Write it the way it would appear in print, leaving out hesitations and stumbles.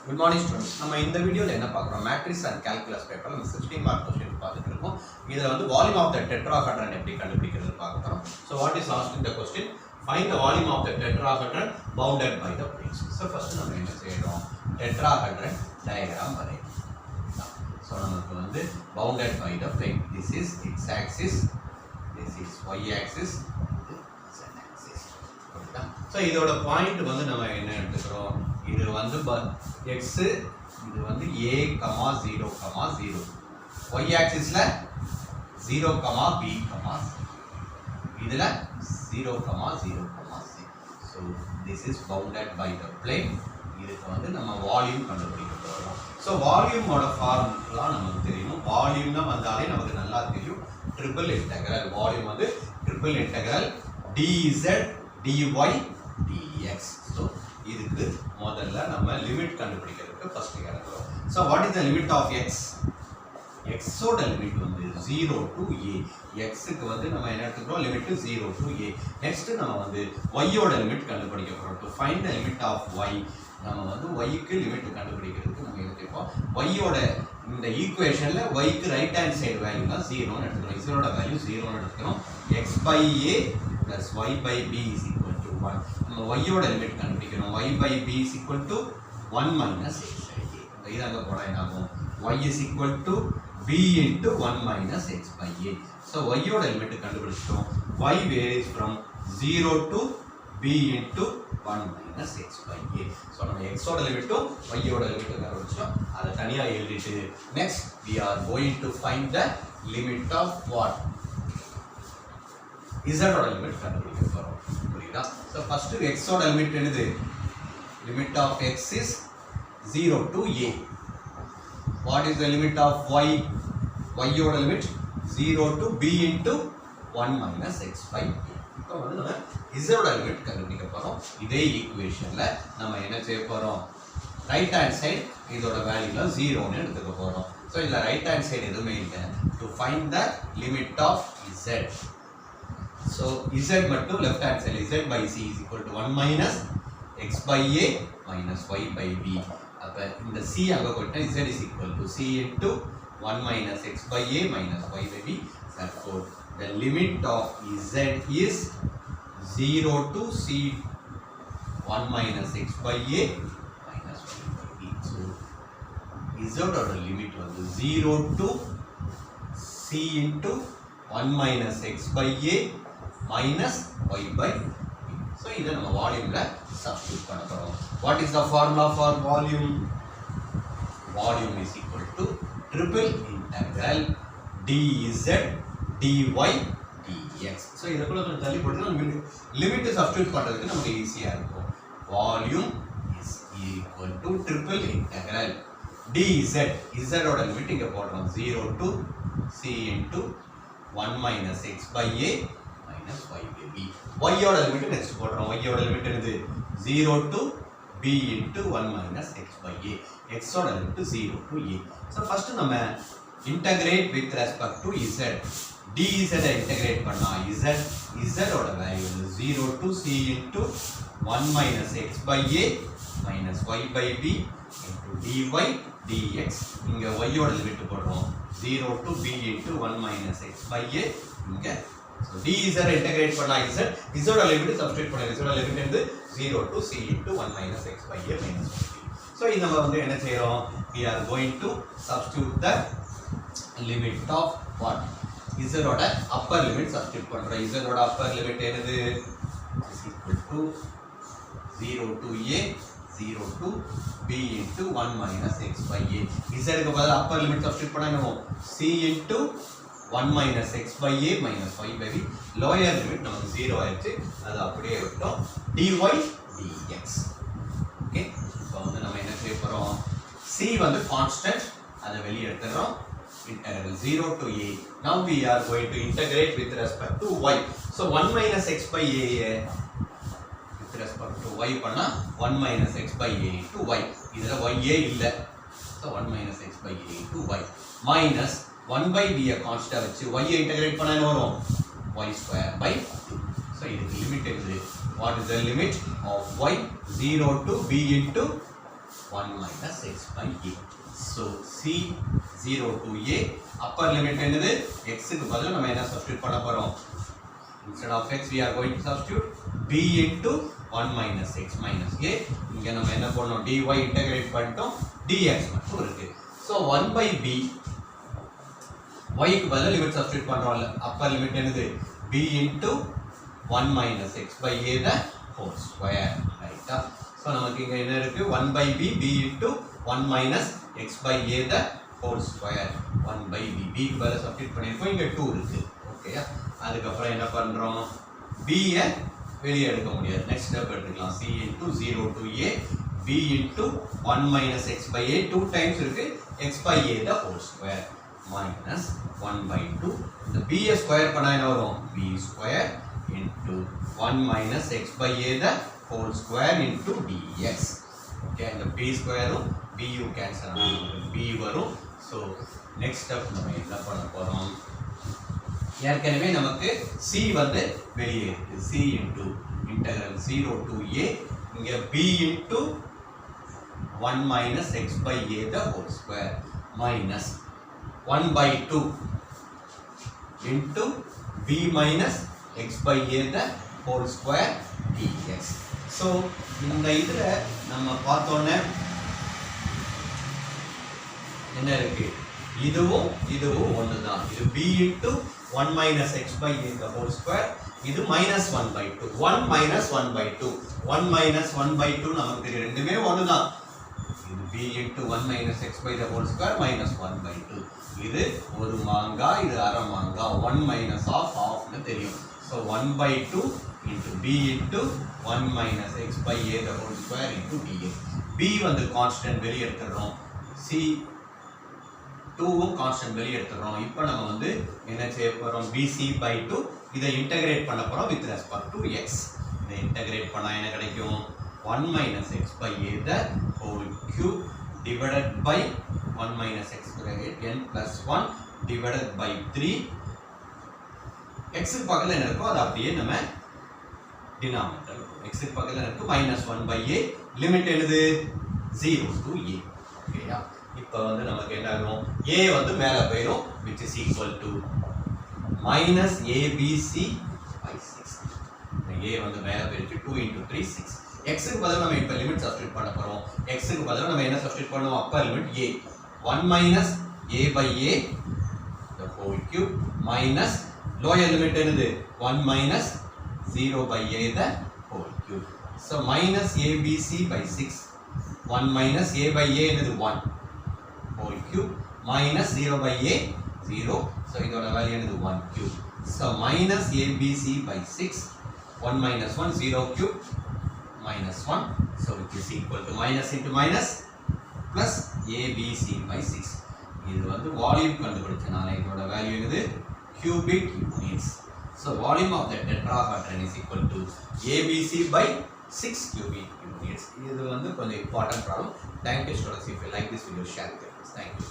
Good morning students. நம்ம இந்த வீடியோல என்ன பார்க்குறோம் மேட்ரிக்ஸ் அண்ட் கால்குலஸ் பேப்பர்ல நம்ம 16 மார்க் क्वेश्चन பார்த்துட்டு இருக்கோம். இதுல வந்து வால்யூம் ஆஃப் தி டெட்ராஹெட்ரான் எப்படி கண்டுபிடிக்கிறது பார்க்க போறோம். So what is asked in the question? Find the volume of the tetrahedron bounded by the planes. So first நம்ம என்ன செய்றோம்? டெட்ராஹெட்ரான் டயகிராம் வரையலாம். So நமக்கு வந்து bounded by the plane. This is x axis, this is y axis, this is z axis. ஓகேடா? So இதோட point வந்து நம்ம என்ன எடுத்துக்கிறோம்? இது வந்து x இது வந்து a, 0, 0. y axisல 0, b, இதுல 0, 0, 6. So this is bounded by the plane. இதுக்கு வந்து நம்ம வால்யூம் கண்டுபிடிக்க போறோம். So வால்யூம் ஓட ஃபார்முலா நமக்கு தெரியும். வால்யூம்னா வந்தாலே நமக்கு நல்லா தெரியும். ட்ரிபிள் இன்டெகிரல் வால்யூம் வந்து triple integral dz dy dx. So இதுக்கு முதல்ல நம்ம லிமிட் கண்டுபிடிக்கிறதுக்கு ஃபர்ஸ்ட் எடுக்கிறோம். So what is the limit of x? x ஓட லிமிட் வந்து 0 to a. x க்கு வந்து நம்ம என்ன எடுத்துக்கிறோம் லிமிட் 0 to a. நெக்ஸ்ட் நம்ம வந்து y ஓட லிமிட் கண்டுபிடிக்க போறோம். To find the limit of y நம்ம வந்து y க்கு லிமிட் கண்டுபிடிக்கிறதுக்கு நம்ம எடுத்துப்போம். y ஓட இந்த ஈக்குவேஷன்ல y க்கு ரைட் ஹேண்ட் சைடு வேல்யூ தான் 0 ன்னு எடுத்துக்கிறோம். z ஓட வேல்யூ 0 ன்னு எடுத்துக்கிறோம். x by a plus y by b is equal to 1. நம்ம y ஓட லிமிட் கண்டுபிடிக்கிறோம். y by b is equal to 1 minus x by a. இது அங்க போடா என்ன ஆகும்? y is equal to b into 1 minus x by a. So y ஓட limit கண்டுபிடிச்சிட்டோம். y varies from 0 to b into 1 minus x by a. So நம்ம x ஓட லிமிட்டும் y ஓட லிமிட்டும் கண்டுபிடிச்சோம். அதை தனியா எழுதிட்டு next we are going to find the limit of what? z ஓட லிமிட் கண்டுபிடிக்க போறோம். புரியுதா? So first x ஓட லிமிட் என்னது? Limit of x is 0 to a. What is the limit of y? y ஓட limit 0 to b into 1 minus x by a. இப்போ வந்து நம்ம z ஓட லிமிட் கண்டுபிடிக்க போறோம். இதே ஈக்குவேஷன்ல நம்ம என்ன செய்ய போறோம்? ரைட் ஹேண்ட் சைடு இதோட வேல்யூல 0 ன்னு எடுத்துக்க போறோம். சோ இதுல ரைட் ஹேண்ட் சைடு எதுவுமே இல்ல. To find the limit of z. So z மட்டும் left hand side z by c is equal to 1 minus x by a minus y by b. அப்ப இந்த c அங்க போட்டா z is equal to c into 1 minus x by a minus y by b. Therefore the limit of z is 0 to c 1 minus x by a minus y by b. So z ஓட limit வந்து 0 to c into 1 minus x by a minus y by b. So இதை நம்ம வால்யூம்ல substitute பண்ண போறோம். What is the formula for volume? Volume is equal to triple integral dz dy dx. So இதுக்குள்ள கொஞ்சம் தள்ளி போட்டு நம்ம லிமிட் சப்ஸ்டிட்யூட் பண்றதுக்கு நமக்கு ஈஸியா இருக்கும். Volume is equal to triple integral dz. z ஓட லிமிட் இங்க போடுறோம் 0 to c into 1 minus x by a minus y by b. y ஓட லிமிட் நெக்ஸ்ட் போடுறோம். y ஓட லிமிட் என்னது? 0 to b into 1 minus x by a. x ஓட limit 0 to a. So first நம்ம integrate with respect to z. dz integrate பண்ணா z ஓட value 0 to c into 1 minus x by a minus y by b into dy dx. இங்க y ஓட limit போடுறோம் 0 to b into 1 minus x by a. இங்க so dz integrate பண்ணா z ஓட limit substitute பண்ணா z ஓட limit வந்து 0 to c into 1 minus x by a minus y by b. so இது நம்ம வந்து என்ன செய்றோம்? we are going to substitute the limit of what? z ஓட upper limit substitute பண்றோம். z ஓட upper limit என்னது? is equal to 0 to a 0 to b into 1 minus x by a. z க்கு பதிலா upper limit substitute பண்ணா என்ன? c into 1 minus x by a minus y by b. lower limit நமக்கு 0 ஆயிடுச்சு. அது அப்படியே விட்டோம். dy dx. ஓகே. இப்போ வந்து நம்ம என்ன செய்ய போறோம்? c வந்து கான்ஸ்டன்ட். அதை வெளிய எடுத்துறோம். integral 0 to a. Now we are going to integrate with respect to y. So 1 minus x by a with respect to y பண்ணா 1 minus x by a into y. இதுல y ஏ இல்ல. So 1 minus x by a into y minus 1 by b constant வச்சு y ஐ integrate பண்ணா என்ன வரும்? y square by 2. So இதுக்கு limit என்னது? What is the limit of y? 0 to b into 1 minus x by a. So C0 to a upper limit என்னது x க்கு பதிலா நம்ம என்ன சப்ஸ்டிட்யூட் பண்ண போறோம்? Instead of x we are going to substitute b into 1 minus x minus a. இங்க நம்ம என்ன பண்ணோம்? dy integrate பண்ணிட்டோம், dx மட்டும் இருக்கு. So 1 by b y க்கு பதிலா லிமிட் சப்ஸ்டிட்யூட் பண்றோம்ல, upper limit என்னது b into 1 minus x by a the whole square, ரைட்டா? So நமக்கு இங்க என்ன இருக்கு? 1 by b b into 1 minus x by a the whole square, 1 by b b க்கு பதிலா சப்ஸ்டிட்யூட் பண்ணிருக்கோம், இங்க 2 இருக்கு. ஓகேயா? அதுக்கு அப்புறம் என்ன பண்றோம்? b ய வெளிய எடுக்க முடியாது, நெக்ஸ்ட் ஸ்டெப் எடுத்துக்கலாம். c into 0 to a b into 1 minus x by a 2 times இருக்கு, x by a the whole square minus 1 by 2. இந்த b ய ஸ்கொயர் பண்ணா என்ன வரும்? b square into 1 minus x by a the whole square into dx. Okay, இந்த b ஸ்கொயரும் b யும் cancel ஆனா b வரும். ஸோ நெக்ஸ்ட் ஸ்டெப் நம்ம என்ன பண்ண போறோம்? ஏற்கனவே நமக்கு c வந்து வெளியே இருக்கு, c into integral 0 to a, இங்க b into 1 minus x by a the whole square minus 1 by 2 into b minus x by a the whole square dx. So இந்த இதுல நம்ம பார்த்தோன்னே என்ன இருக்கு? இதுவும் ஒண்ணுதான். இது b into 1 minus x by a the whole square, இது minus 1 by 2, 1 minus 1 by 2, 1 minus 1 by 2 நமக்கு தெரியும், ரெண்டுமே ஒண்ணுதான். இது b into 1 minus x by the whole square minus 1 by 2. இது ஒரு மாங்கா, இது அரை மாங்கா, 1 minus half னு தெரியும். So 1 by 2 into b into 1 minus x by a the whole square into dx. b வந்து கான்ஸ்டன்ட் வெளிய எடுத்துறோம், c 2வும் கான்ஸ்டன்ட் வெளிய எடுத்துறோம். இப்போ நம்ம வந்து என்ன செய்ய போறோம்? bc by 2 இதை இன்டகிரேட் பண்ண போறோம் with respect to x. இதை இன்டகிரேட் பண்ணா என்ன கிடைக்கும்? 1 minus x by a the whole cube divided by 1 minus x bracket n plus 1 divided by 3. x க்கு பக்கத்துல என்ன இருக்கோ அது அப்படியே நம்ம டினாமினேட்டர், x க்கு பக்கத்துல இருக்கு minus 1 by a, லிமிட் என்னது? 0 to a. ஓகேயா? இப்போ வந்து நமக்கு என்ன ஆகும்? a வந்து மேல போயிடும், which is equal to minus abc by 6. a வந்து மேல போயிடுச்சு, 2 into 3 6. x க்கு பதிலா நம்ம இப்போ லிமிட் சப்ஸ்டிட்யூட் பண்ண போறோம். x க்கு பதிலா நம்ம என்ன சப்ஸ்டிட்யூட் பண்ணுவோம்? Upper limit a 1 minus a by a the whole cube minus lower limit என்னது? 1 minus 0 by a the whole cube. So minus abc by 6, 1 minus a by a என்னது? 1 whole cube minus 0 by a 0, so இதோட value என்னது? 1 cube. So minus abc by 6, 1 minus 1 0 cube minus 1, so which is equal to minus into minus plus abc by 6. இது வந்து volume கண்டுபிடிச்சனால இதோட value என்னது? cubic units. So volume of the tetrahedron is equal to abc by 6 cubic units. இது வந்து கொஞ்சம் important problem. Thank you students. If you like this video, share it with us. Thank you.